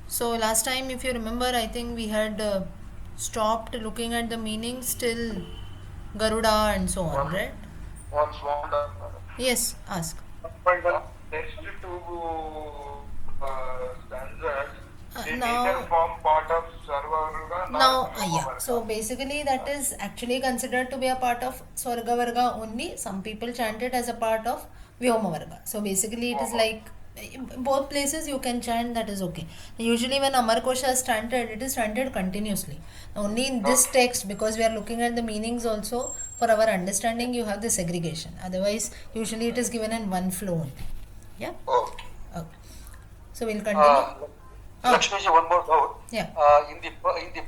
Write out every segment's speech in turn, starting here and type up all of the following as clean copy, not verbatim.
So last time, if you remember, I think we had stopped looking at the meanings till Garuda and so on, One right? one small doubt. Yes, ask. Next two stanzas, they neither Now, form part of Sarvavarga nor yeah. Vyomavarga. So basically, that is actually considered to be a part of Swarga Varga only. Some people chant it as a part of Vyoma Varga. So basically, it is Vyoma. like both places you can chant, that is okay. Usually, when Amarkosha is chanted, it is chanted continuously. Only in this Okay. text, because we are looking at the meanings also, for our understanding, you have the segregation. Otherwise, usually it is given in one flow only. Yeah? Okay. Okay. So we'll continue. Uh, Ah, Lakshmiji, one more doubt. yeah. In the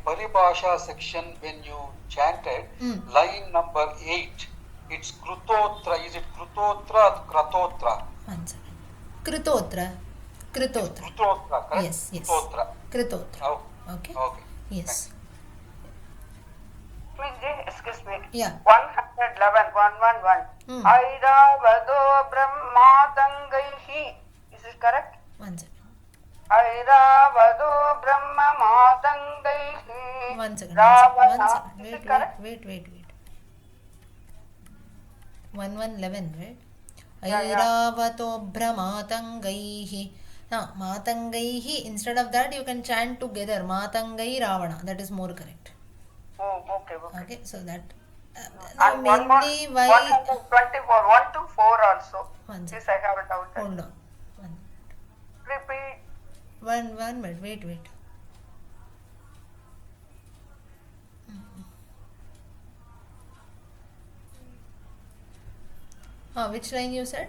Paribhasha section, when you chanted Mm. line number 8, it's Krutotra. Is it Krutotra or Kratotra? One second. Kritotra. It's Kritotra. Krutotra, correct? Yes, yes. Krutotra. Kritotra. Oh, Okay? okay. Thank Yes. you. Excuse me. Yeah. 111, 111. Hmm. Airavado Brahmatangaihi. Is it correct? One second. Airavado Brahmatangaihi. One second. One second. One Ravana. second. Is Wait, it wait, correct? wait, wait, wait. 1111, right? Yeah, yeah. Airavato Brahmatangaihi. Now, Matangaihi, instead of that, you can chant together. Matangai Ravana. That is more correct. Oh, okay, okay. Okay, so that. Now, And one more, mainly why. 124, 1 to 4 also. One Yes, second. I have a doubt. Hold on. One. Repeat. One minute. Wait, wait. Which line you said?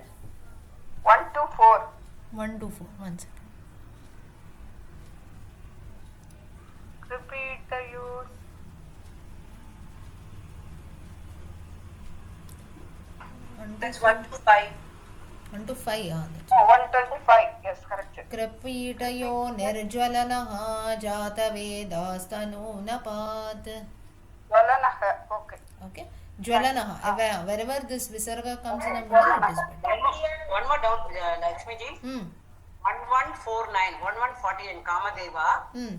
1 to 4. 1 to 4. One second. Repeat the use. That's 1 to 5. 1 to 5. That's Oh, 125. Yes, correct. कृपीटयो निर्ज्वलनः जातवेदास्तनूनपात्. Valanaha. Okay. Okay. Jwalanah. Wherever this visarga comes in the middle, it is better. One more doubt, Lakshmi ji. Hmm. 1149, 1140 in Kamadeva. Hmm.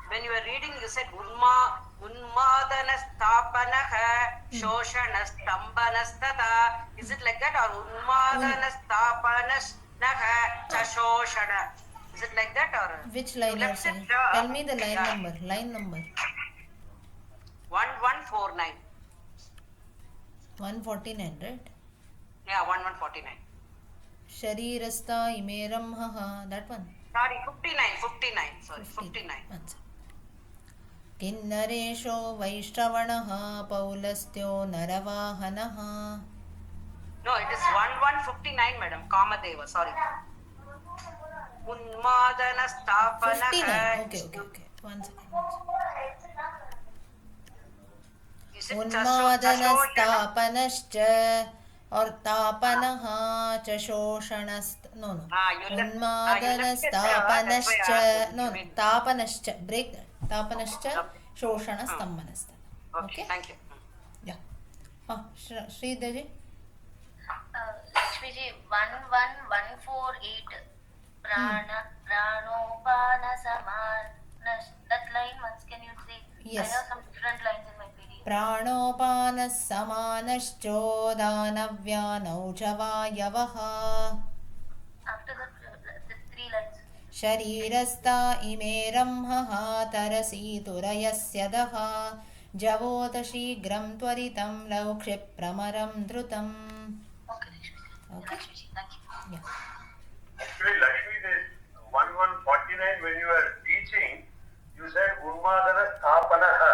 When you were reading, you said Unmadanastapanaha Shoshanastambhanastata. Is it like that, or Unmadanastapanaha Chashoshana? Is it like that, or Which line you are left it? saying? Tell me the line number. Line number. 1149. 149, right? Yeah, 1149. Sharirasta imeram haha. That one. Sorry, 59. Sorry, 59. One second. किन्नरेशो वैश्रवणः पौलस्त्यो नरवाहनः. No, it is 1159, madam. Kamadeva, sorry. Unmadana 59. Okay. One second. Is it उन्मादनस्तापनश्च और तापनः च शोषणस्त. No. उन्मादनस्तापनश्च. No. तापनश्च. Break that. तापनश्च शोषणस्तम्भनस्त. Okay, thank you. Yeah. Sridevi. Lakshmiji, 11148 pranopana saman. That line once, can you say? Yes. I have some different lines in my PDF. प्राणोपानः समानश्चोदानव्यानौ च वायवः. After that, the 3 lines. शरीरस्था इमे रंहः तरसीतुरयस्य दः. जवोत शीघ्रं त्वरितं लौक्षिप्रमरं धृतम्. Okay, Lakshmiji. Okay. Lakshmiji, thank you. Yeah. Actually, Lakshmi, this 1149 when you were teaching, you said Unmadana Stapanaha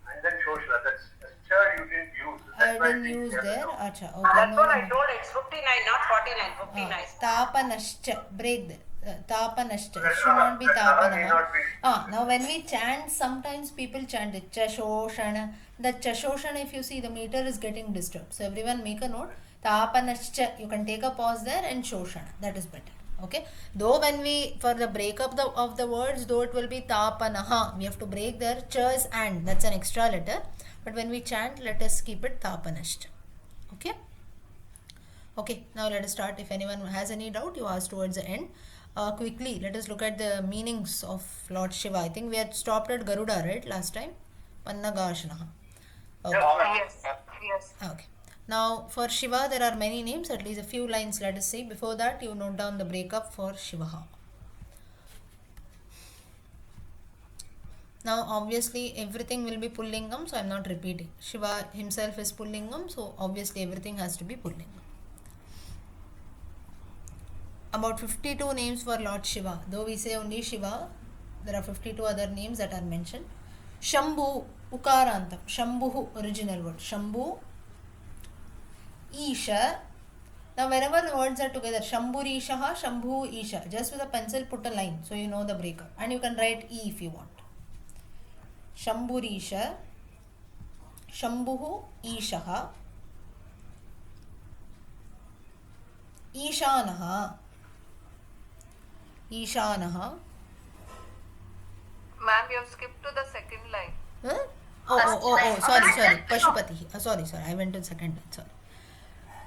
and then Shoshana. That's sure you didn't use. I That's why didn't think use you have there. to know. Acha. Okay. That's No, what I no. told. It's 59, not 49. 59. Tapanascha. Break that. Tapanascha. It should not be That need tapanaha. not be. Now when we chant, sometimes people chant it. Chashoshana. The chashoshana, if you see, the meter is getting disturbed. So everyone make a note. Tapanascha. You can take a pause there and shoshana. That is better. Okay. Though when we, for the breakup of the words, though it will be tapanaha. We have to break there. Cha is and. That's an extra letter. But when we chant, let us keep it tapanascha. Okay. Okay, now let us start. If anyone has any doubt, you ask towards the end. quickly, let us look at the meanings of Lord Shiva. I think we had stopped at Garuda, right, last time? Pannagashanaha. Okay. Yes. Yes. Okay. Now, for Shiva, there are many names, at least a few lines, let us see. Before that, you note down the breakup for Shivaha. Now, obviously, everything will be Pullingam, so I am not repeating. Shiva himself is Pullingam, so obviously, everything has to be Pullingam. About 52 names for Lord Shiva. Though we say only Shiva, there are 52 other names that are mentioned. Shambhu, Ukarantam. Shambhu, original word. Shambhu, Isha. Now, wherever the words are together, Shambhurishaha, Shambhu, Isha. Just with a pencil, put a line so you know the breakup. And you can write E if you want. Shambhurisha, Shambhu, Ishaha, Ishanaha, Ishanaha. Ma'am, you have skipped to the second line. Huh? Oh, sorry. Pashupatihi. Sorry, I went to the second line. Sorry.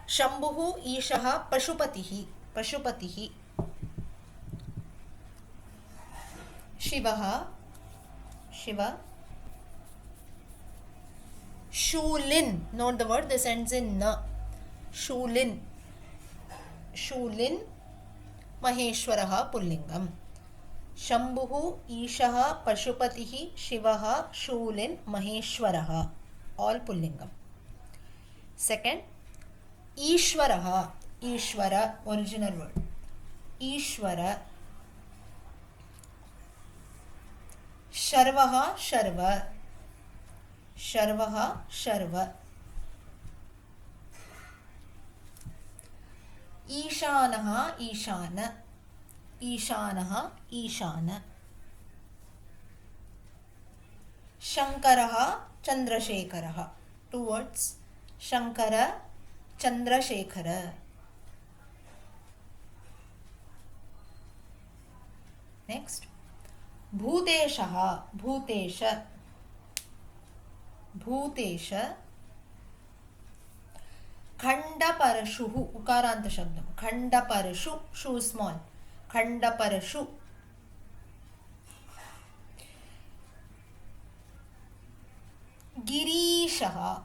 Shambhuhu Ishaha Pashupatihi. Pashupatihi. Shivaha. Shiva. Shulin. Note the word, this ends in na. Shulin. Shulin. Maheshwaraha Pullingam. Shambhuhu, Ishaha, Pashupatihi, Shivaha, Shulin, Maheshwaraha. All Pullingam. Second, Ishwaraha. Ishwara, original word. Ishwara. Sharvaha, Sharva. Sharvaha, Sharva. Ishanaha, Ishana. Ishanaha, Ishana. Shankaraha, Chandrasekharaha. Two words. Shankara, Chandrasekhara. Next. Bhuteshaha, Bhutesha. Bhutesha. Khandaparashuhu, Ukaranta Shabdam. Khandaparashu, shu small. Khandaparashu. Girishaha.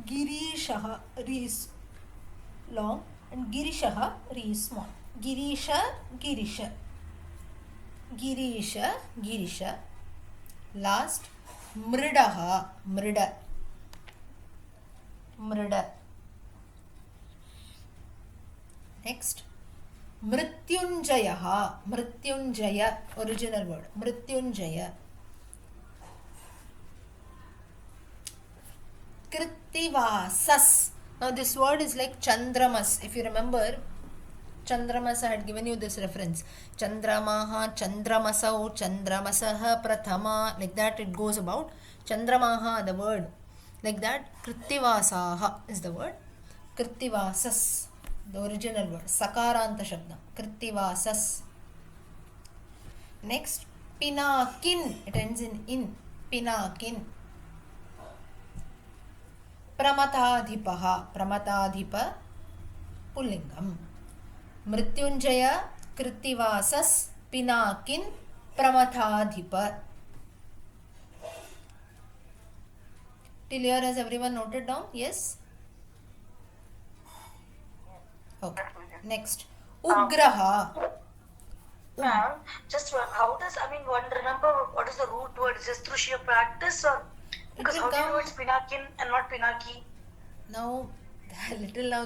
Girishaha, re is long, and Girishaha, re is small. Girisha, Girisha. Girisha, Girisha. Last, Mridaha, Mrida. Mrida. Next, Mrityunjayaha. Mrityunjaya, original word. Mrityunjaya. Kritivasas. Now this word is like Chandramas. If you remember, Chandramas, I had given you this reference. Chandramaha, Chandramasau, Chandramasaha, Prathama. Like that it goes about. Chandramaha, the word. Like that, Kritivasaha is the word. Kritivasas, the original word. Sakaranta Shabdam. Kritivasas. Next, Pinakin. It ends in. Pinakin. Pramatadhipaha. Pramatadhipa. Pullingam. Mrityunjaya, Kritivasas, Pinakin, Pramatadhipa. Till here, has everyone noted down? Yes? Okay. Next. Ugraha. Ma'am, just how does, one remember what is the root word? Is this through sheer practice or because will how do you come- know it's Pinakin and not Pinaki? Now,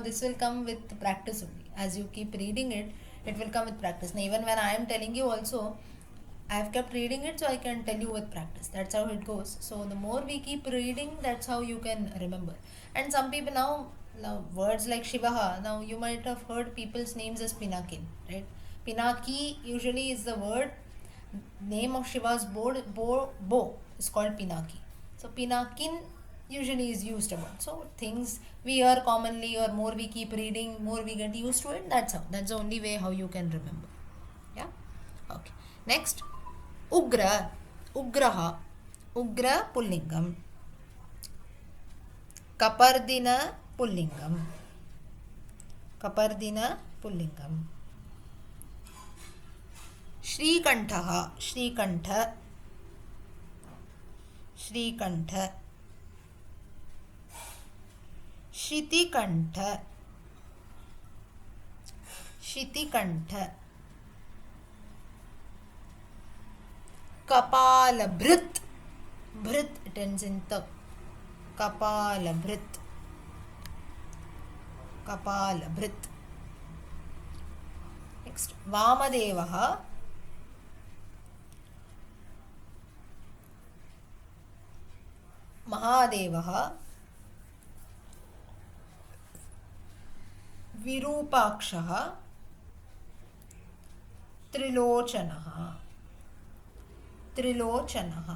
this will come with practice only. As you keep reading it, it will come with practice. Now, even when I am telling you also, I have kept reading it so I can tell you with practice. That's how it goes. So, the more we keep reading, that's how you can remember. And some people now words like Shivaha, now you might have heard people's names as Pinakin, right? Pinaki usually is the word, name of Shiva's bow is called Pinaki. So, Pinakin usually is used about. So things we hear commonly, or more we keep reading, more we get used to it. That's the only way how you can remember. Yeah. Okay. Next, Ugra. Ugraha. Ugra Pullingam. Kapardina Pullingam. Kapardina Pullingam. श्रीकण्ठः Shrikanth Shrikanth शितिकण्ठ शितिकण्ठ कपालभृत् भृत् it ends in त कपालभृत् कपालभृत् next वामदेवः महादेवः विरूपाक्षः त्रिलोचनः त्रिलोचनः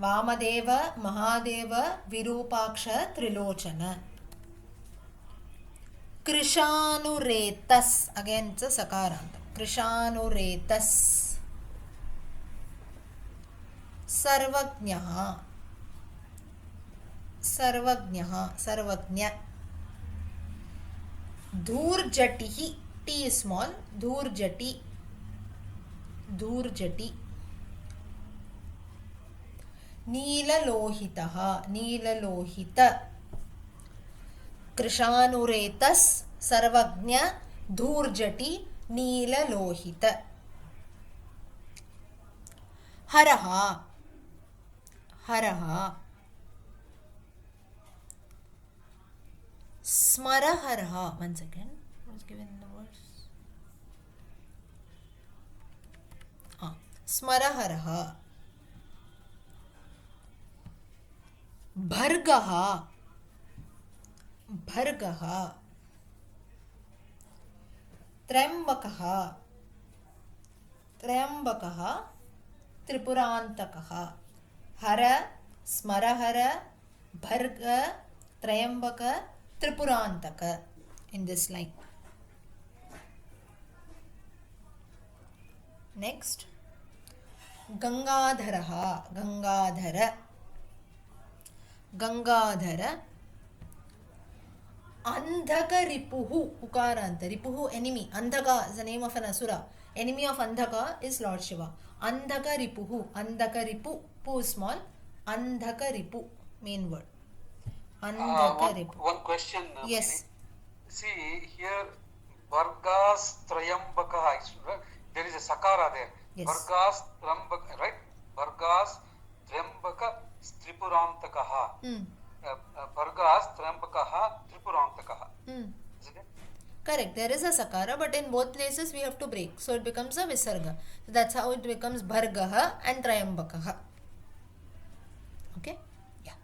वामदेव महादेव विरूपाक्ष त्रिलोचन कृशानुरेतस् again it's a sakaranta कृशानुरेतस् सर्वज्ञः सर्वज्ञः सर्वज्ञ धूर्जटिः टी is small धूर्जटि धूर्जटि नीललोहितः नीललोहित कृशानुरेतस् सर्वज्ञ धूर्जटि नीललोहित हरः हरः स्मरहरः one second was given in the words स्मरहरः भर्गः भर्गः त्र्यम्बकः त्र्यम्बकः त्रिपुरान्तकः her स्मरहर Bharg त्र्यम्बक Tripurantaka in this line. Next गंगाधरः Gangadhar Gangadhar अंधकरिपुः उकारान्त रिपुः enemy Andhaka is the name of an asura enemy of andhaka is Lord Shiva andhakaripuh andhakaripu pu is small andhakaripu main word andhakaripu One question. yes See here, Vargas Trayambaka. There is a sakara there. Yes. Vargas Trayambaka, right? Vargas Trayambaka Tripurantakaha. Vargas Trayambakaha Tripurantakaha. Isn't it? Correct. There is a sakara, but in both places we have to break. So it becomes a visarga. So that's how it becomes bhargaha and trayambakaha. Okay? Yeah.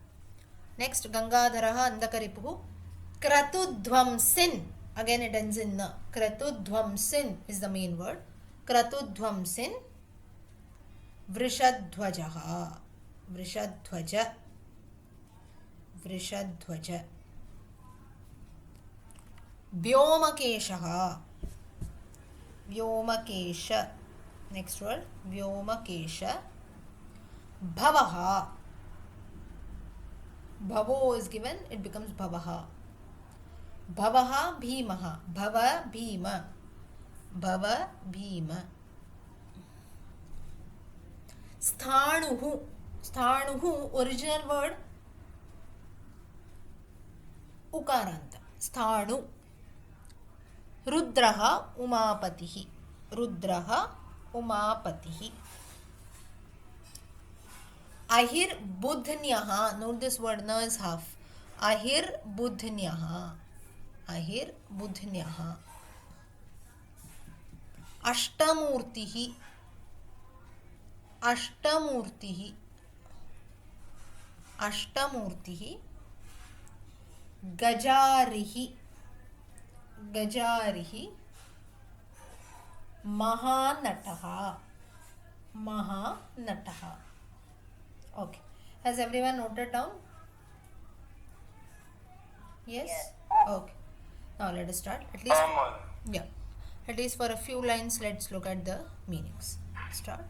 Next, Gangadharaha andakaripuhu. Kratudvamsin. Again it ends in na. Kratudvamsin is the main word. Kratudvamsin. Vrishadhvajaha. Vrishadhvaja. Vrishadhvaja. व्योमकेशः Byomkesh next word Byomkesh भवः भवो is given it becomes भवः भवः भीमः भव भीम भव Bhim स्थाणुः स्थाणुः original word उकारान्त Sthanu रुद्रः उमापतिः रुद्रः उमापतिः अहिर्बुध्न्यः note this word na is half अहिर्बुध्न्यः अहिर्बुध्न्यः अष्टमूर्तिः अष्टमूर्तिः अष्टमूर्तिः गजारिः गजारिः महानटः महानटः okay has everyone noted down yes okay now let us start at least yeah at least for a few lines let's look at the meanings start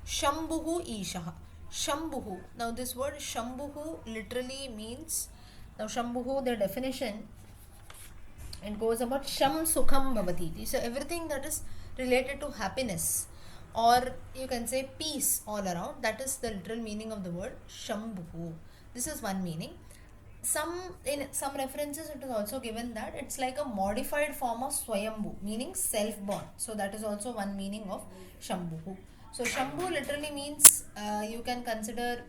Shambhuhu Ishaha Shambhuhu now this word Shambhuhu literally means now Shambhuhu the definition It goes about Sham Sukham Bhavati. So everything that is related to happiness, or you can say peace all around, that is the literal meaning of the word Shambhu. This is one meaning. In some references it is also given that it's like a modified form of Swayambhu, meaning self-born. So that is also one meaning of Shambhu. So Shambhu literally means you can consider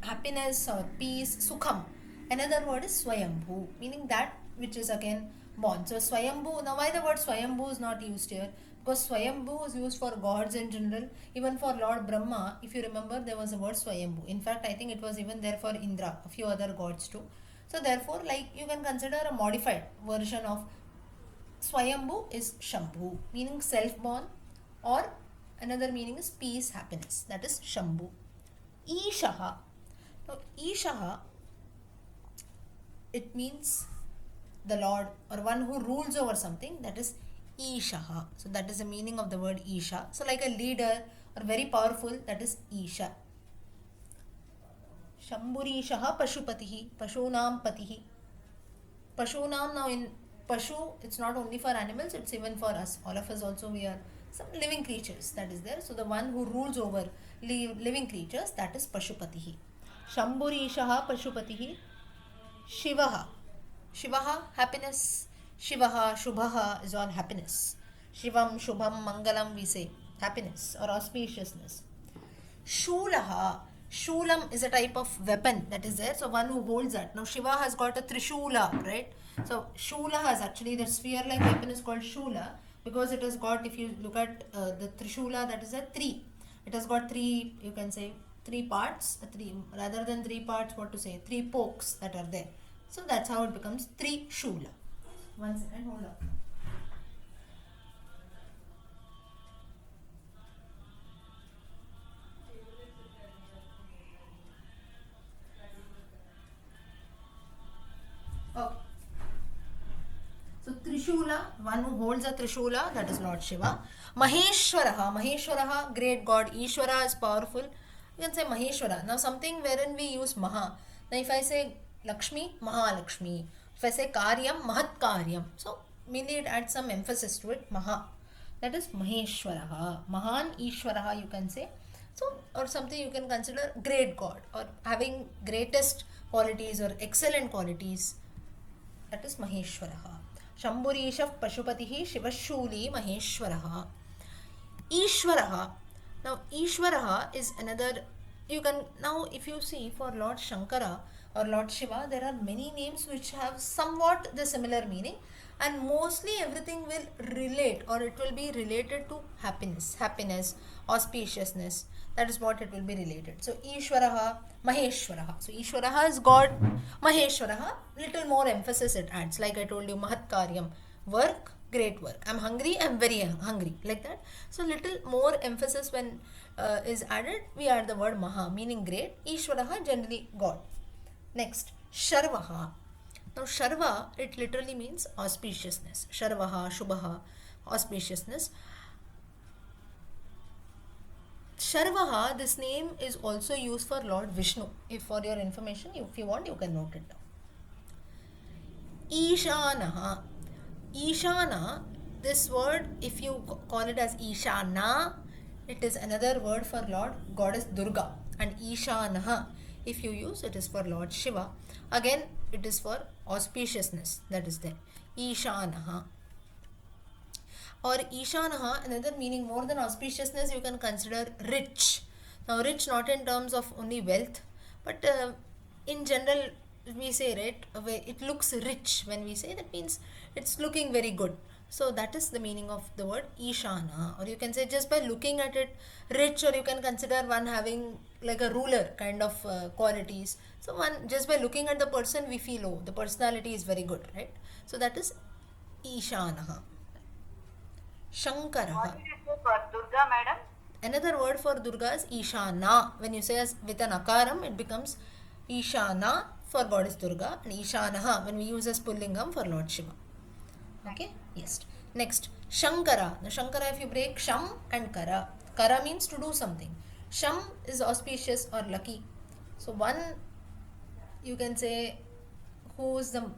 happiness or peace, sukham. Another word is swayambhu, meaning that which is again born. So swayambhu, now why the word swayambhu is not used here? Because swayambhu is used for gods in general. Even for Lord Brahma, if you remember, there was a word swayambhu. In fact, I think it was even there for Indra, a few other gods too. So therefore, like you can consider a modified version of swayambhu is shambhu, meaning self-born, or another meaning is peace, happiness. That is shambhu. Ishaha. Now, Ishaha, it means the Lord or one who rules over something, that is Ishaha. So, that is the meaning of the word Isha. So, like a leader or very powerful, that is Isha. Shamburishaha Pashupatihi, Pashunam Patihi. Pashunam, now in Pashu, it's not only for animals, it's even for us. All of us also, we are some living creatures that is there. So, the one who rules over living creatures, that is Pashupatihi. Shamburishaha Pashupatihi. Shivaha. Shivaha, happiness. Shivaha, Shubhaha is all happiness. Shivam, Shubham, Mangalam, we say happiness or auspiciousness. Shulaha. Shulam is a type of weapon that is there. So one who holds that. Now Shiva has got a Trishula, right? So Shula has actually the sphere-like weapon is called Shula because it has got, if you look at the Trishula, that is a 3. It has got 3, you can say 3 parts, 3 rather than 3 parts, what to say, 3 pokes that are there. So that's how it becomes Trishula. One second, hold on. Okay. So Trishula, one who holds a Trishula, that is Lord Shiva. Maheshwaraha, Maheshwaraha, great God. Ishwara is powerful. You can say Maheshwara. Now something wherein we use Maha. Now if I say Lakshmi, Mahalakshmi. If I say Karyam, Mahat Karyam. So mainly it adds some emphasis to it. Maha. That is Maheshwaraha. Mahan Ishwaraha you can say. So, or something you can consider great God or having greatest qualities or excellent qualities. That is Maheshwaraha. Shambhurishav Pashupatihi Shivashuli Maheshwaraha. Ishwaraha. Now, Ishwaraha is another. You can now, if you see for Lord Shankara or Lord Shiva, there are many names which have somewhat the similar meaning, and mostly everything will relate or it will be related to happiness, auspiciousness. That is what it will be related. So, Ishwaraha, Maheshwaraha. So, Ishwaraha is God, Maheshwaraha, little more emphasis it adds. Like I told you, Mahat Karyam, work, great work. I'm hungry, I'm very hungry. Like that. So, little more emphasis when is added, we add the word Maha, meaning great. Ishwaraha, generally God. Next, Sharvaha. Now, Sharva, it literally means auspiciousness. Sharvaha, Shubhaha, auspiciousness. Sharvaha, this name is also used for Lord Vishnu. If for your information, if you want, you can note it down. Ishanaha. Ishana, this word, if you call it as Ishana, it is another word for Lord Goddess Durga. And Ishanaha, if you use, it is for Lord Shiva. Again, it is for auspiciousness that is there. Ishanaha. Or Ishanaha, another meaning more than auspiciousness, you can consider rich. Now, rich not in terms of only wealth, but in general, we say, right, it looks rich when we say, that means it's looking very good. So, that is the meaning of the word Ishana. Or you can say just by looking at it, rich, or you can consider one having like a ruler kind of qualities. So, one just by looking at the person, we feel, oh, the personality is very good, right? So, that is Ishanaha. Shankaraha. What did you say for Durga, madam? Another word for Durga is Ishana. When you say as with an akaram, it becomes Ishana for Goddess Durga, and Ishanaha when we use as Pullingam for Lord Shiva. Okay? Yes. Next, Shankara. Now, Shankara, if you break Sham and Kara, Kara means to do something. Sham is auspicious or lucky. So, one, you can say, who is the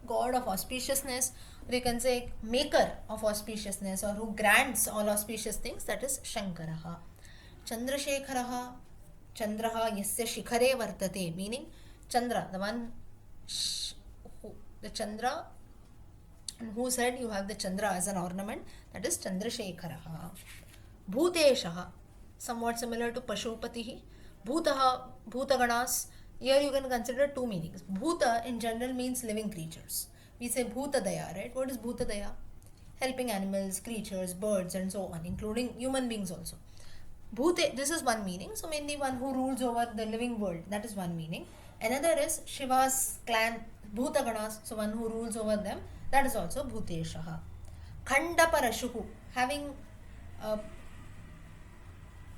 god of auspiciousness, or you can say maker of auspiciousness, or who grants all auspicious things, that is Shankaraha. Chandrasekharaha, Chandraha yasya shikhare vartate, meaning Chandra, the one, the Chandra, and who said you have the Chandra as an ornament, that is Chandrasekharaha. Bhuteshaha, somewhat similar to Pashupatihi. Bhutaha, Bhutaganas, here you can consider two meanings. Bhuta in general means living creatures. We say Bhutadaya, right? What is Bhutadaya? Helping animals, creatures, birds, and so on, including human beings also. Bhute, this is one meaning, so mainly one who rules over the living world, that is one meaning. Another is Shiva's clan, Bhutaganas, so one who rules over them, that is also Bhuteshaha. Khandaparashuhu, having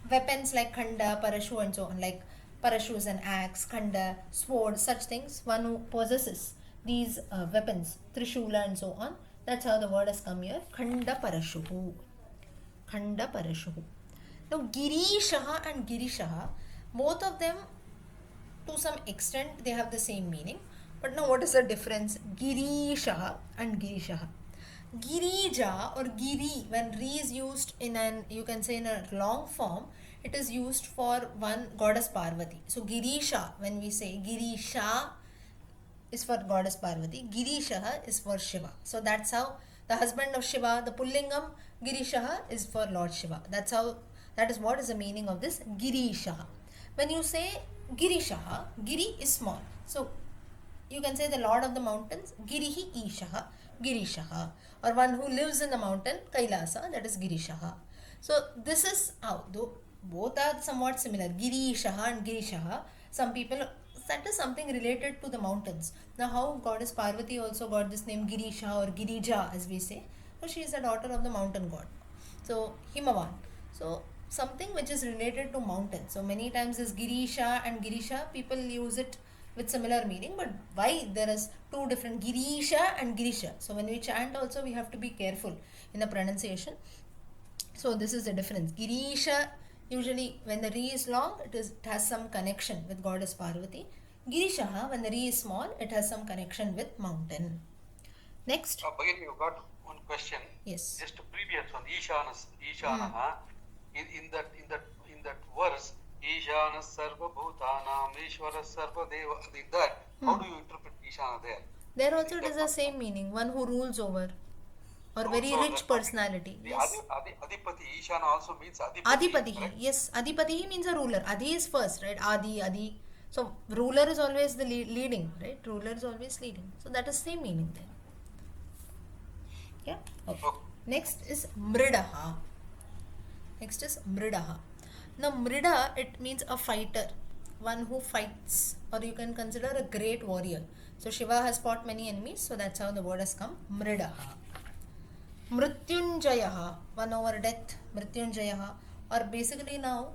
weapons like Khanda, Parashu, and so on, like Parashu is an axe, Khanda, sword, such things, one who possesses these weapons, Trishula, and so on. That's how the word has come here, Khanda Parashuhu. Khanda Parashuhu. Now, Girishaha and Girishaha, both of them to some extent they have the same meaning. But now, what is the difference? Girishaha and Girishaha. Girija or Giri, when Ri is used in an, you can say in a long form, it is used for one goddess Parvati. So, Girisha, when we say Girisha is for goddess Parvati, Girishaha is for Shiva. So, that's how the husband of Shiva, the Pullingam, Girishaha is for Lord Shiva. That's how, that is what is the meaning of this Girishaha. When you say Girishaha, Giri is small. So, you can say the Lord of the mountains, Girihi Ishaha, Girishaha. Or one who lives in the mountain, Kailasa, that is Girishaha. So, this is how, though both are somewhat similar, Girishaha and Girishaha. Some people, that is something related to the mountains. Now, how goddess Parvati also got this name Girisha or Girija, as we say. So, she is a daughter of the mountain god. So, Himavan. So, something which is related to mountains. So, many times this Girisha and Girisha, people use it with similar meaning, but why there is two different Girisha and Girisha. So, when we chant also, we have to be careful in the pronunciation. So, this is the difference. Girisha, usually when the Ri is long, it has some connection with goddess Parvati. Girishaha, when the Ri is small, it has some connection with mountain. Next. Bhagini, you got one question. Yes. Just previous one, Ishanaha. In that verse, Ishana Sarva Bhutanam, Ishvara Sarva Deva. That, how do you interpret Ishana there? There also it is the same meaning, one who rules over, or very Also, rich personality. The Yes. Adipati, Ishana also means Adipati. Adipati, correct? yes, Adipati means a ruler. Adi is first, right? Adi. So ruler is always the leading, right? Ruler is always leading. So that is same meaning there. Yeah. Okay. Next is Mridaha. Now Mrida, it means a fighter, one who fights, or you can consider a great warrior. So Shiva has fought many enemies, so that's how the word has come, Mridaha. Mrityunjayaha, one over death, Mrityunjayaha, or basically now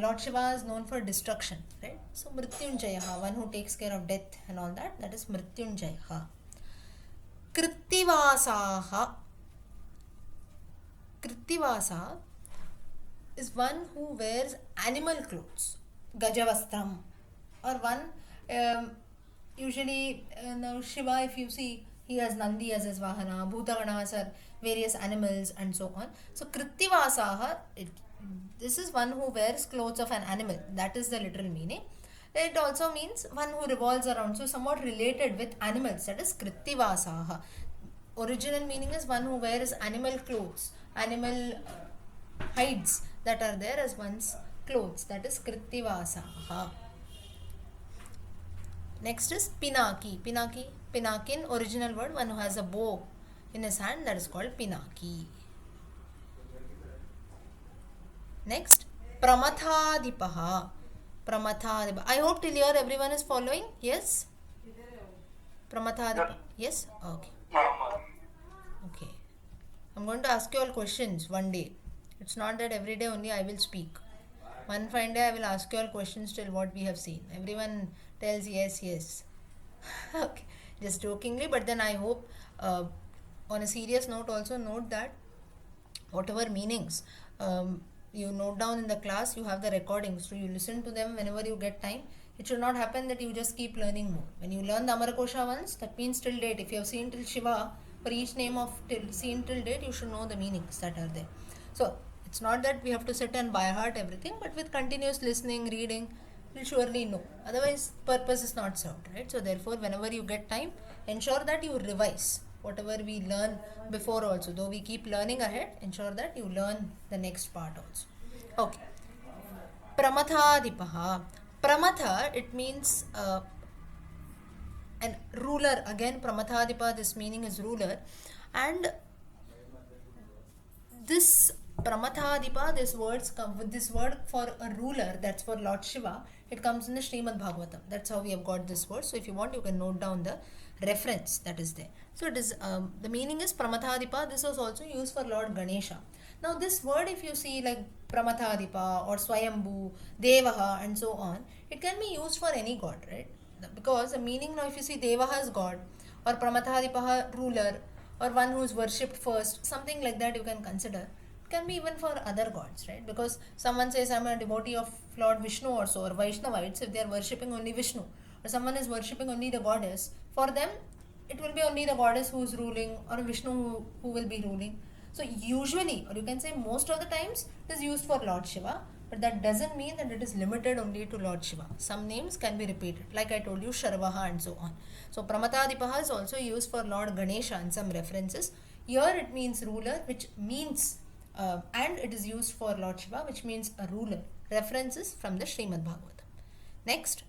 Lord Shiva is known for destruction, right? So Mrityunjayaha, one who takes care of death and all that, that is Mrityunjayaha. Krittivasaha. Krittivasa is one who wears animal clothes, Gajavastram, or one, usually now Shiva, if you see, he has Nandi as his Vahana, Bhutaganas are various animals and so on. So Krittivasaha, this is one who wears clothes of an animal, that is the literal meaning. It also means one who revolves around, so somewhat related with animals, that is Krittivasaha. Original meaning is one who wears animal clothes, animal hides that are there as one's clothes, that is Krittivasaha. Next is Pinaki. Pinakin, original word, one who has a bow in his hand, that is called Pinaki. Next, Pramathadipaha. I hope till here everyone is following. Yes? Pramathadipaha. Yes? Okay. Okay. I'm going to ask you all questions one day. It's not that every day only I will speak. One fine day I will ask you all questions till what we have seen. Everyone tells yes. Okay. Just jokingly, but then I hope on a serious note also note that whatever meanings you note down in the class, you have the recordings, so you listen to them whenever you get time. It should not happen that you just keep learning more. When you learn the Amarkosha once, that means till date. If you have seen till Shiva, for each name of seen till date, you should know the meanings that are there. So it's not that we have to sit and by heart everything, but with continuous listening, reading, you'll surely know. Otherwise, purpose is not served, right? So therefore, whenever you get time, ensure that you revise whatever we learn before also. Though we keep learning ahead, ensure that you learn the next part also. Okay. Pramathadipaha. Pramatha, it means an ruler. Again, Pramathadipa, this meaning is ruler. And this Pramathadipa, this words come with this word for a ruler, that's for Lord Shiva. It comes in the Srimad Bhagavatam. That's how we have got this word. So if you want, you can note down the reference that is there. So it is the meaning is Pramathadipa. This was also used for Lord Ganesha. Now this word, if you see like Pramathadipa or Swayambhu, Devaha and so on, it can be used for any god, right? Because the meaning now, if you see Devaha is god or Pramathadipaha ruler or one who is worshipped first, something like that you can consider. It can be even for other gods, right? Because someone says I'm a devotee of Lord Vishnu or so, or Vaishnavites, if they are worshipping only Vishnu, or someone is worshipping only the goddess, for them it will be only the goddess who is ruling or Vishnu who will be ruling. So usually, or you can say most of the times, it is used for Lord Shiva, but that doesn't mean that it is limited only to Lord Shiva. Some names can be repeated, like I told you, Sharvaha and so on. So Pramatadipaha is also used for Lord Ganesha in some references. Here it means ruler, which means, and it is used for Lord Shiva, which means a ruler. References from the Srimad Bhagavatam. Next,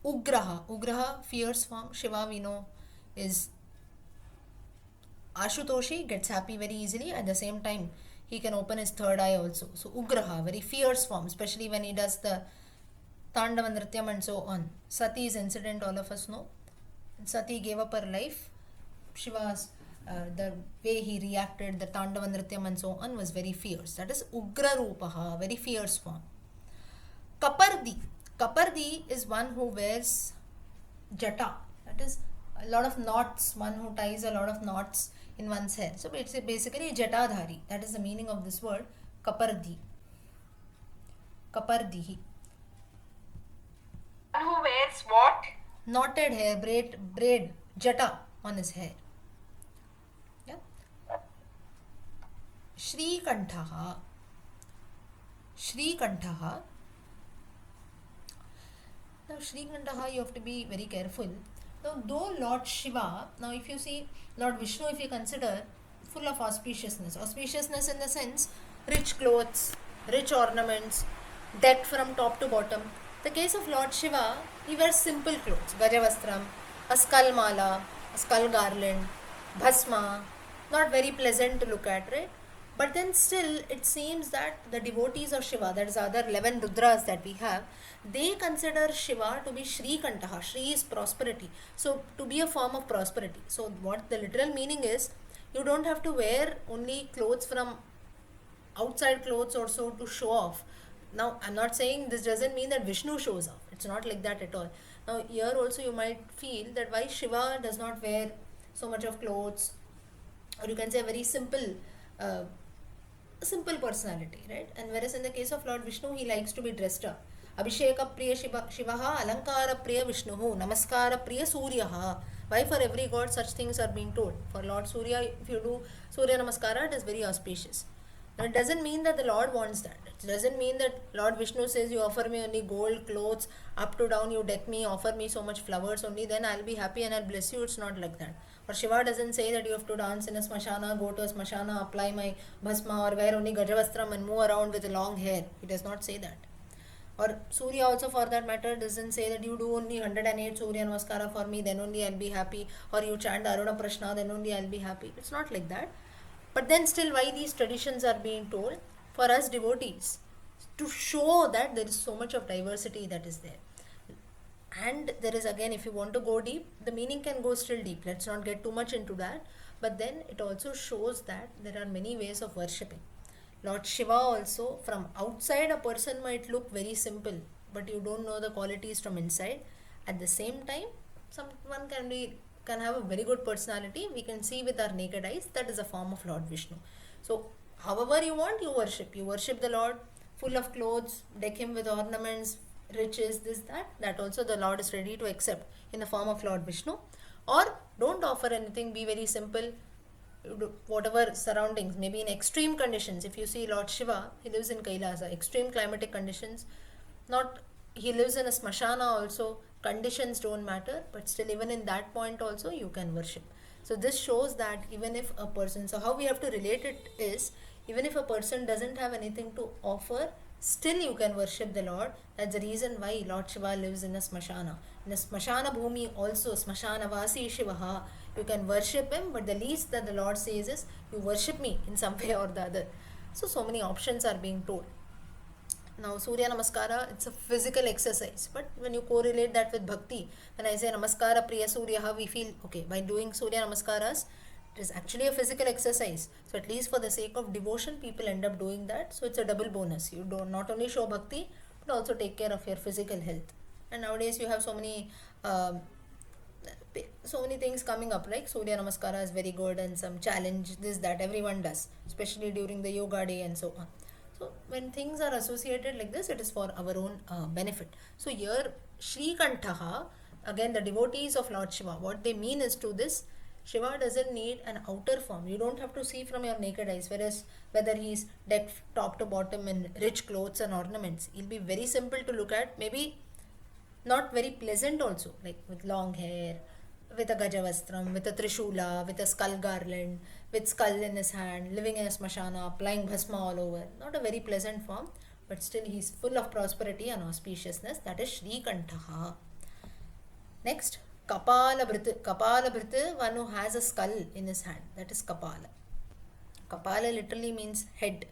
Ugraha. Ugraha, fierce form. Shiva, we know, is Ashutoshi, gets happy very easily. At the same time, he can open his third eye also. So Ugraha, very fierce form, especially when he does the Tandava Nrityam and so on. Sati's incident, all of us know. Sati gave up her life. Shiva's, the way he reacted, the Tandava Nrityam and so on was very fierce. That is Ugra Rupaha, very fierce form. Kapardi. Kapardi is one who wears jata. That is a lot of knots, one who ties a lot of knots in one's hair. So it's basically jatadhari. That is the meaning of this word, Kapardi. Kapardihi. One who wears what? Knotted hair, braid, jata on his hair. Yeah. Shrikantaha. Shrikantaha. Now Shrikantaha, you have to be very careful. Now though Lord Shiva, now if you see Lord Vishnu, if you consider, full of auspiciousness. Auspiciousness in the sense, rich clothes, rich ornaments, decked from top to bottom. The case of Lord Shiva, he wears simple clothes, Gajavastram, a skull mala, a skull garland, bhasma, not very pleasant to look at, right? But then still, it seems that the devotees of Shiva, that is the other 11 Rudras that we have, they consider Shiva to be Shri Kantaha. Shri is prosperity. So, to be a form of prosperity. So, what the literal meaning is, you don't have to wear only clothes from outside clothes or so to show off. Now, I'm not saying this doesn't mean that Vishnu shows off. It's not like that at all. Now, here also you might feel that why Shiva does not wear so much of clothes, or you can say very simple personality, right? And whereas in the case of Lord Vishnu, he likes to be dressed up. Abhisheka Priya Shivaha, Alankara Priya Vishnuhu, Namaskara Priya Suryaha. Why for every god such things are being told? For Lord Surya, if you do Surya Namaskara, it is very auspicious. Now it doesn't mean that the Lord wants that. It doesn't mean that Lord Vishnu says, you offer me only gold clothes, up to down you deck me, offer me so much flowers, only then I'll be happy and I'll bless you. It's not like that. Or Shiva doesn't say that you have to dance in a smashana, go to a smashana, apply my bhasma, or wear only Gajavastram and move around with long hair. He does not say that. Or Surya also, for that matter, doesn't say that you do only 108 Surya Namaskara for me, then only I'll be happy. Or you chant the Aruna Prashna, then only I'll be happy. It's not like that. But then still, why these traditions are being told? For us devotees, to show that there is so much of diversity that is there. And there is, again, if you want to go deep, the meaning can go still deep. Let's not get too much into that. But then it also shows that there are many ways of worshipping. Lord Shiva also, from outside a person might look very simple, but you don't know the qualities from inside. At the same time, someone can have a very good personality. We can see with our naked eyes. That is a form of Lord Vishnu. So however you want, you worship the Lord, full of clothes, deck him with ornaments, riches, this, that also the Lord is ready to accept in the form of Lord Vishnu. Or don't offer anything, be very simple, whatever surroundings, maybe in extreme conditions. If you see Lord Shiva, he lives in Kailasa, extreme climatic conditions. Not, he lives in a smashana also, conditions don't matter, but still even in that point also you can worship. So this shows that even if a person, so how we have to relate it is, even if a person doesn't have anything to offer, still you can worship the Lord. That's the reason why Lord Shiva lives in a smashana. In a smashana bhumi also, smashana vasi Shivaha, you can worship him, but the least that the Lord says is, you worship me in some way or the other. So many options are being told. Now, Surya Namaskara, it's a physical exercise, but when you correlate that with bhakti, when I say Namaskara Priya Surya, we feel, okay, by doing Surya Namaskaras, it is actually a physical exercise. So, at least for the sake of devotion, people end up doing that. So, it's a double bonus. You do not only show bhakti, but also take care of your physical health. And nowadays, you have um, so many things coming up, like Surya Namaskara is very good, and some challenge, this, that, everyone does, especially during the yoga day and so on. So when things are associated like this, it is for our own benefit. So here Shri Kantaha, again the devotees of Lord Shiva, what they mean is, to this, Shiva doesn't need an outer form. You don't have to see from your naked eyes, whereas whether he's decked top to bottom in rich clothes and ornaments, he'll be very simple to look at, maybe not very pleasant also, like with long hair, with a gajavastram, with a trishula, with a skull garland, with skull in his hand, living in a smashana, applying bhasma all over. Not a very pleasant form, but still he's full of prosperity and auspiciousness. That is Shri Kantaha. Next, Kapala Bhrit. Kapala Bhrit, one who has a skull in his hand. That is Kapala. Kapala literally means head.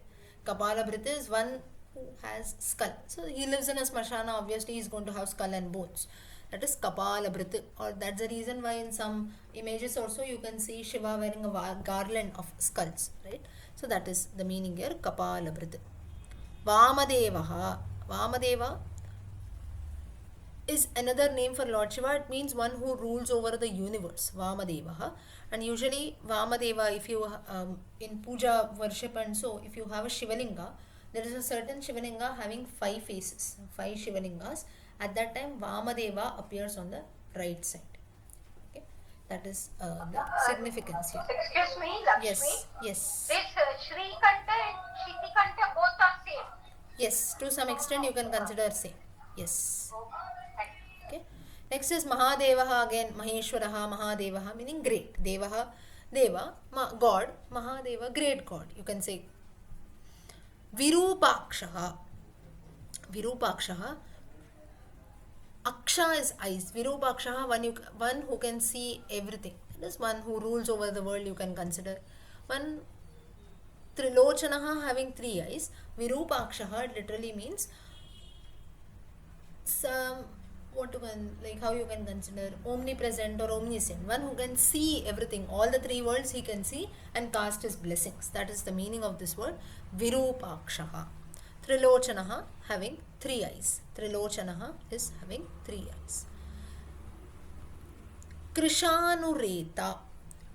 Kapala Bhrit is one who has skull. So he lives in a smashana, obviously he is going to have skull and bones. That is Kapala Bhrit, or that's the reason why in some images also you can see Shiva wearing a garland of skulls, right? So that is the meaning here, Kapala Bhrit. Vamadevaha. Vamadeva is another name for Lord Shiva. It means one who rules over the universe, Vamadeva. And usually Vamadeva, if you in puja worship and so, if you have a Shivalinga, there is a certain Shivalinga having 5 faces, 5 Shivalingas. At that time, Vamadeva appears on the right side. Okay, that is the significance here. Excuse me, Lakshmi. Yes. This Shri Kanta and Shiti Kanta both are same. Yes, to some extent you can consider same. Yes. Thank Okay. Next is Mahadevaha, again Maheshwaraha, Mahadevaha, meaning great. Devaha, Deva, God, Mahadeva, great God. You can say Virupakshaha. Virupakshaha. Aksha is eyes. Virupakshaha, one who can see everything. That is one who rules over the world, you can consider. One Trilochanaha, having 3 eyes. Virupakshaha literally means some, what you can, like how you can consider omnipresent or omniscient. One who can see everything, all the 3 worlds he can see and cast his blessings. That is the meaning of this word, Virupakshaha. Trilochanaha, having 3 eyes. Trilochanaha is having 3 eyes. Krishanureta.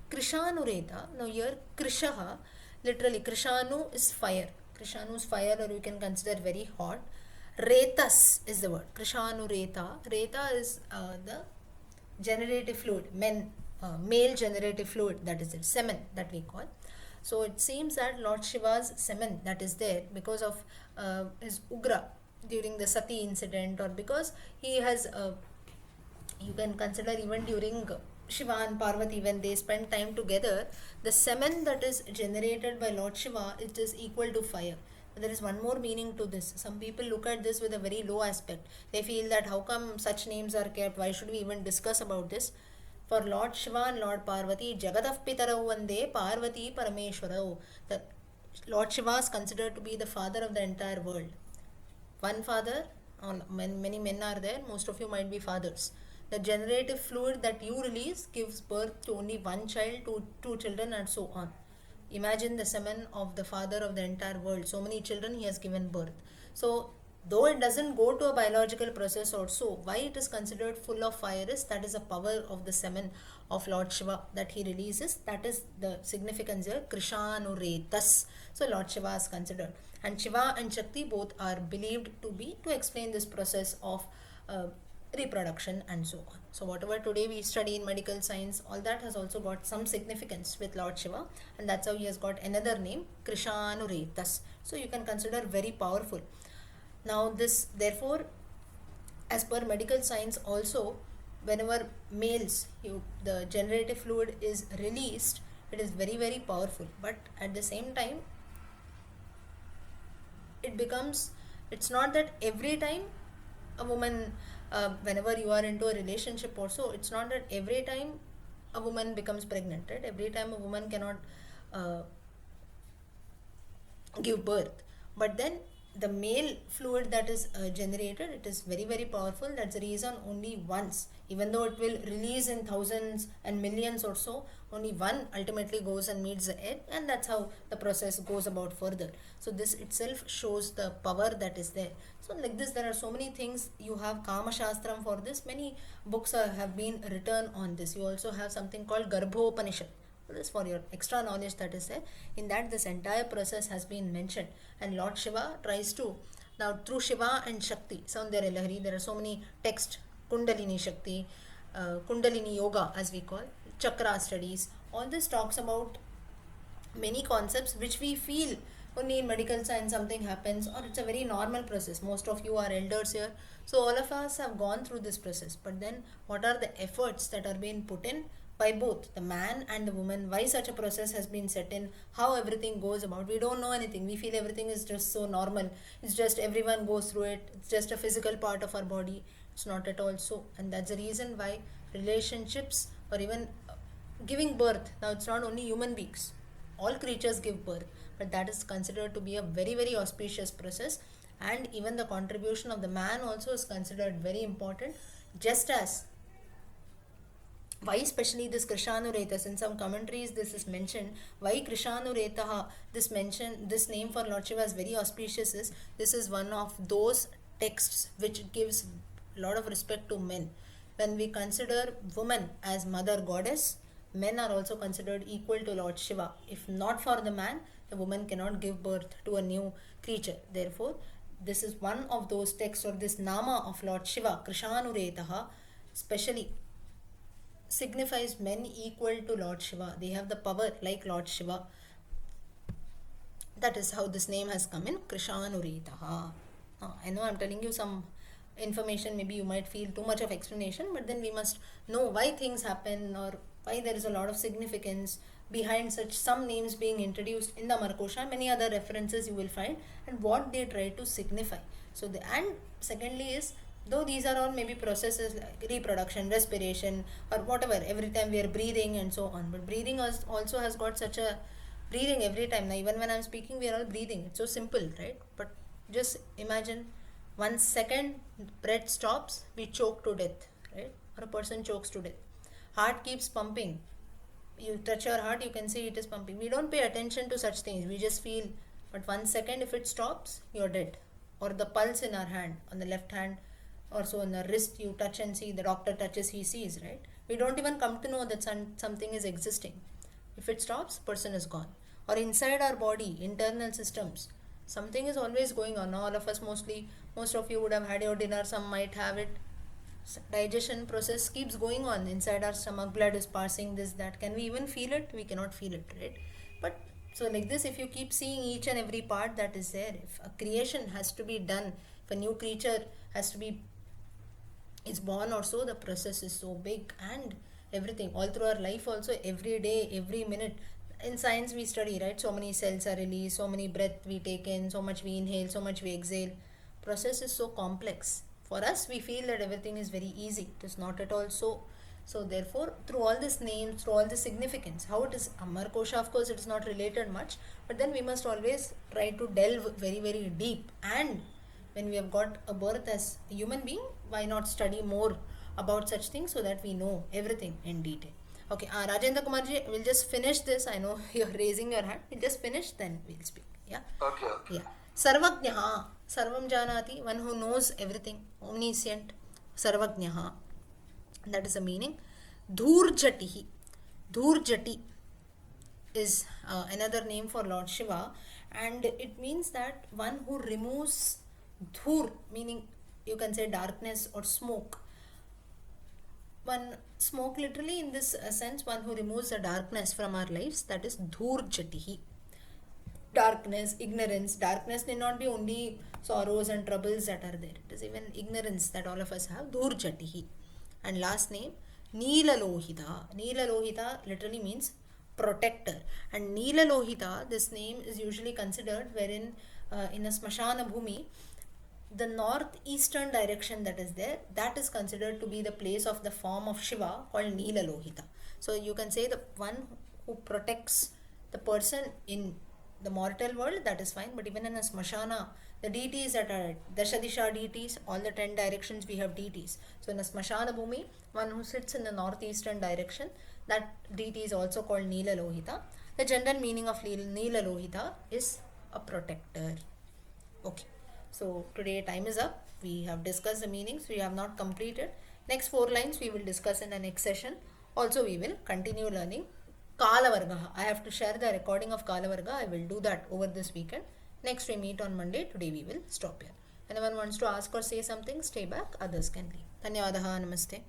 Krishanureta. Now here Krishaha, literally Krishanu is fire. Krishanu is fire, or you can consider very hot. Retas is the word. Krishanureta. Reta is the generative fluid, male generative fluid, that is it, semen that we call. So it seems that Lord Shiva's semen that is there because of his Ugra during the Sati incident, or because he has, you can consider even during Shiva and Parvati when they spend time together, the semen that is generated by Lord Shiva, it is equal to fire. There is one more meaning to this. Some people look at this with a very low aspect. They feel that how come such names are kept? Why should we even discuss about this? For Lord Shiva and Lord Parvati, Jagatav Pitarau Vande Parvati Parameshwarau. The Lord Shiva is considered to be the father of the entire world. One father, many men are there, most of you might be fathers. The generative fluid that you release gives birth to only one child, to 2 children, and so on. Imagine the semen of the father of the entire world. So many children he has given birth. So though it doesn't go to a biological process also, why it is considered full of fire is that is a power of the semen of Lord Shiva that he releases. That is the significance here, Krishanuretas. So Lord Shiva is considered, and Shiva and Shakti both are believed to be to explain this process of reproduction and so on. So whatever today we study in medical science, all that has also got some significance with Lord Shiva, and that's how he has got another name, Krishanuretas. So you can consider very powerful. Now this therefore, as per medical science also, whenever males the generative fluid is released, it is very very powerful, but at the same time it becomes, it's not that every time a woman, whenever you are into a relationship also, it's not that every time a woman becomes pregnant, right? Every time a woman cannot give birth, but then the male fluid that is generated, it is very very powerful. That's the reason only once, even though it will release in thousands and millions or so, only one ultimately goes and meets the egg, and that's how the process goes about further. So this itself shows the power that is there. So like this, there are so many things. You have Kama Shastram for this, many books have been written on this. You also have something called Garbhopanishad. This for your extra knowledge that is there. In that, this entire process has been mentioned, and Lord Shiva tries to, now through Shiva and Shakti, Saundara Lahari, there are so many texts, Kundalini Shakti, Kundalini Yoga as we call, Chakra studies, all this talks about many concepts which we feel only in medical science something happens, or it's a very normal process. Most of you are elders here, so all of us have gone through this process, but then what are the efforts that are being put in by both the man and the woman, why such a process has been set in, how everything goes about? We don't know anything, we feel everything is just so normal, it's just everyone goes through it, it's just a physical part of our body. It's not at all so, and that's the reason why relationships, or even giving birth, now it's not only human beings, all creatures give birth, but that is considered to be a very very auspicious process, and even the contribution of the man also is considered very important. Just as, why especially this Krishanuretas, in some commentaries this is mentioned, why Krishanuretaha, this name for Lord Shiva is very auspicious, is this is one of those texts which gives a lot of respect to men. When we consider woman as mother goddess, men are also considered equal to Lord Shiva. If not for the man, the woman cannot give birth to a new creature. Therefore, this is one of those texts, or this Nama of Lord Shiva, Krishanuretaha, especially signifies men equal to Lord Shiva. They have the power like Lord Shiva. That is how this name has come in, Krishanuretaha. I know I'm telling you some information, maybe you might feel too much of explanation, but then we must know why things happen, or why there is a lot of significance behind such some names being introduced in the Amarkosha. Many other references you will find, and what they try to signify. So and secondly is, though these are all maybe processes like reproduction, respiration, or whatever, every time we are breathing and so on, but breathing also has got such a breathing every time. Now even when I'm speaking, we are all breathing, it's so simple, right? But just imagine, 1 second breath stops, we choke to death, right? Or a person chokes to death. Heart keeps pumping, you touch your heart, you can see it is pumping. We don't pay attention to such things, we just feel, but 1 second if it stops, you're dead. Or the pulse in our hand, on the left hand, also on the wrist, you touch and see, the doctor touches, he sees, right? We don't even come to know that something is existing. If it stops, person is gone. Or inside our body, internal systems, something is always going on. All of us, most of you would have had your dinner, some might have it. Digestion process keeps going on inside our stomach, blood is passing, this, that. Can we even feel it? We cannot feel it, right? But so like this, if you keep seeing each and every part that is there, if a creation has to be done, if a new creature has to be is born or so, the process is so big, and everything all through our life also, every day, every minute. In science we study, right? So many cells are released, so many breath we take in, so much we inhale, so much we exhale. Process is so complex. For us, we feel that everything is very easy. It is not at all so. So therefore, through all these names, through all the significance, how it is Amarkosha, of course it is not related much, but then we must always try to delve very very deep. And when we have got a birth as a human being, why not study more about such things, so that we know everything in detail. Okay, Rajendra Kumarji, we'll just finish this. I know you're raising your hand. We'll just finish, then we'll speak. Yeah. Okay. Yeah. Sarvagnaha, Sarvam Janati, one who knows everything, omniscient, Sarvagnaha. That is the meaning. Dhurjatihi. Dhurjati is another name for Lord Shiva, and it means that one who removes dhur, meaning you can say darkness or smoke. One smoke literally in this sense, one who removes the darkness from our lives, that is dhurjatihi. Darkness, ignorance. Darkness need not be only sorrows and troubles that are there. It is even ignorance that all of us have. Dhurjatihi. And last name, Neelalohita. Neelalohita literally means protector. And Neelalohita, this name is usually considered wherein in a Smashana Bhumi, the northeastern direction that is there, that is considered to be the place of the form of Shiva called Neelalohita. So you can say the one who protects the person in the mortal world, that is fine, but even in a Smashana, the deities that are Dashadisha deities, all the 10 directions we have deities. So in a Smashana Bhumi, one who sits in the northeastern direction, that deity is also called Neelalohita. The general meaning of Neelalohita is a protector. Okay. So today time is up. We have discussed the meanings. We have not completed. Next 4 lines we will discuss in the next session. Also we will continue learning Kalavarga. I have to share the recording of Kalavarga. I will do that over this weekend. Next we meet on Monday. Today we will stop here. Anyone wants to ask or say something, stay back. Others can leave. Dhanyavadaha. Namaste.